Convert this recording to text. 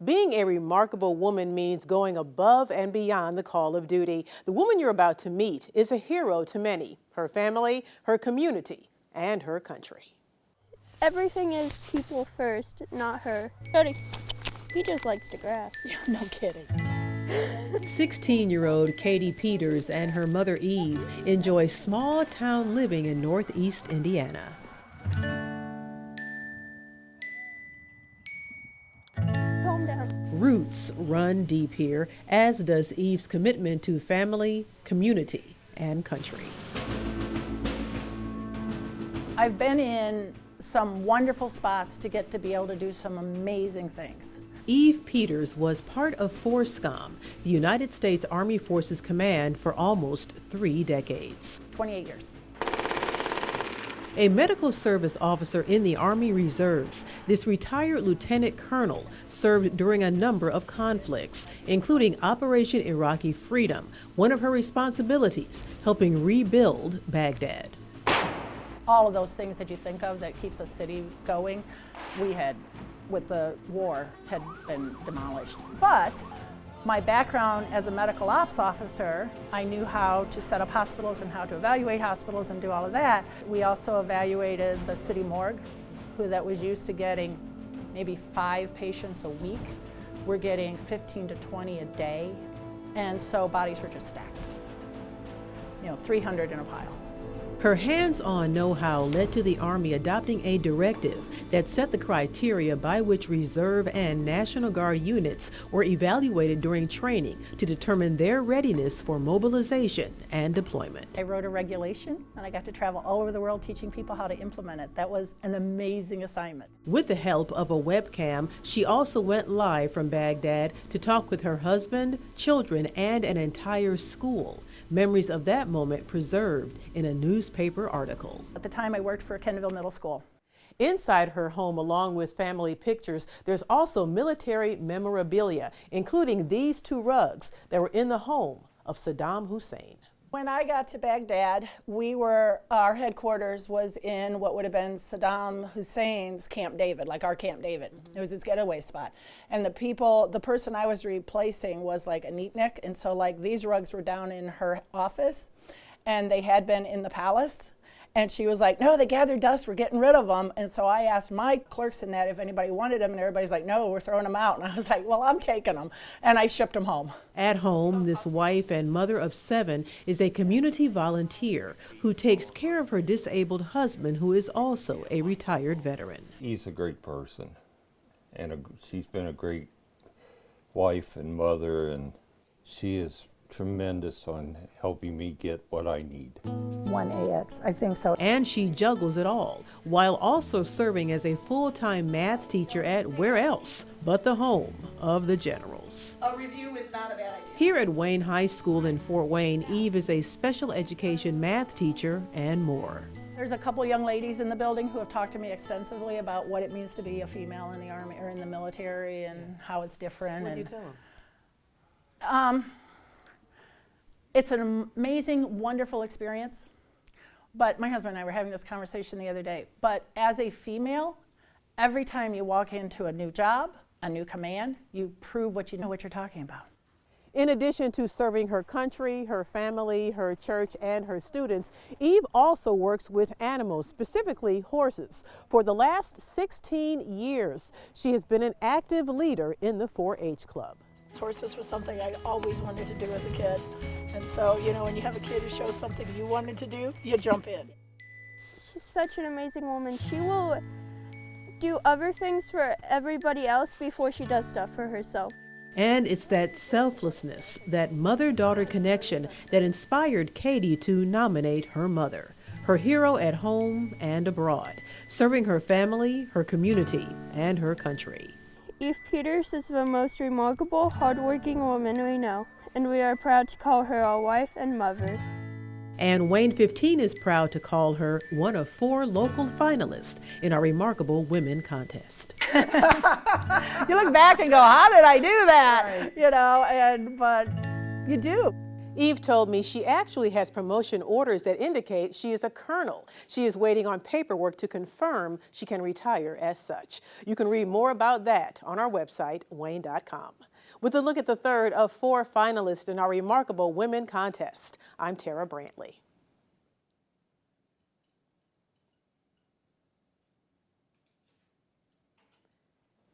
Being a remarkable woman means going above and beyond the call of duty. The woman you're about to meet is a hero to many, her family, her community, and her country. Everything is people first, not her. Cody, he just likes the grass. No kidding. 16-year-old Katie Peters and her mother Eve enjoy small town living in northeast Indiana. Calm down. Roots run deep here, as does Eve's commitment to family, community, and country. I've been in some wonderful spots to get to be able to do some amazing things. Eve Peters was part of FORSCOM, the United States Army Forces Command, for almost 3 decades. 28 years. A medical service officer in the Army Reserves, this retired lieutenant colonel served during a number of conflicts, including Operation Iraqi Freedom, one of her responsibilities, helping rebuild Baghdad. All of those things that you think of that keeps a city going, we had, with the war, had been demolished. But my background as a medical ops officer, I knew how to set up hospitals and how to evaluate hospitals and do all of that. We also evaluated the city morgue, that was used to getting maybe 5 patients a week. We're getting 15 to 20 a day, and so bodies were just stacked. 300 in a pile. Her hands-on know-how led to the Army adopting a directive that set the criteria by which Reserve and National Guard units were evaluated during training to determine their readiness for mobilization and deployment. I wrote a regulation, and I got to travel all over the world teaching people how to implement it. That was an amazing assignment. With the help of a webcam, she also went live from Baghdad to talk with her husband, children, and an entire school. Memories of that moment preserved in a newspaper article. At the time, I worked for Kennedyville Middle School. Inside her home, along with family pictures, there's also military memorabilia, including these 2 rugs that were in the home of Saddam Hussein. When I got to Baghdad, our headquarters was in what would have been Saddam Hussein's Camp David, like our Camp David. It was his getaway spot. And the person I was replacing was like a neatnik, and so like these rugs were down in her office, and they had been in the palace. And she was like, no, they gathered dust, we're getting rid of them. And so I asked my clerks in that if anybody wanted them, and everybody's like, no, we're throwing them out. And I was like, well, I'm taking them. And I shipped them home. At home, this wife and mother of 7 is a community volunteer who takes care of her disabled husband, who is also a retired veteran. He's a great person, and she's been a great wife and mother, and she is tremendous on helping me get what I need. 1AX, I think so. And she juggles it all, while also serving as a full-time math teacher at where else but the home of the generals. A review is not a bad idea. Here at WANE High School in Fort Wayne, Eve is a special education math teacher and more. There's a couple young ladies in the building who have talked to me extensively about what it means to be a female in the Army or in the military and how it's different. What do you tell them? It's an amazing, wonderful experience, but my husband and I were having this conversation the other day. But as a female, every time you walk into a new job, a new command, you prove what you know what you're talking about. In addition to serving her country, her family, her church, and her students, Eve also works with animals, specifically horses. For the last 16 years, she has been an active leader in the 4-H club. Horses was something I always wanted to do as a kid. And so, when you have a kid who shows something you wanted to do, you jump in. She's such an amazing woman. She will do other things for everybody else before she does stuff for herself. And it's that selflessness, that mother-daughter connection that inspired Katie to nominate her mother, her hero at home and abroad, serving her family, her community, and her country. Eve Peters is the most remarkable, hardworking woman we know, and we are proud to call her our wife and mother. And WANE 15 is proud to call her one of 4 local finalists in our Remarkable Women contest. You look back and go, how did I do that? Right. But you do. Eve told me she actually has promotion orders that indicate she is a colonel. She is waiting on paperwork to confirm she can retire as such. You can read more about that on our website, WANE.com. With a look at the third of 4 finalists in our remarkable women contest, I'm Tara Brantley.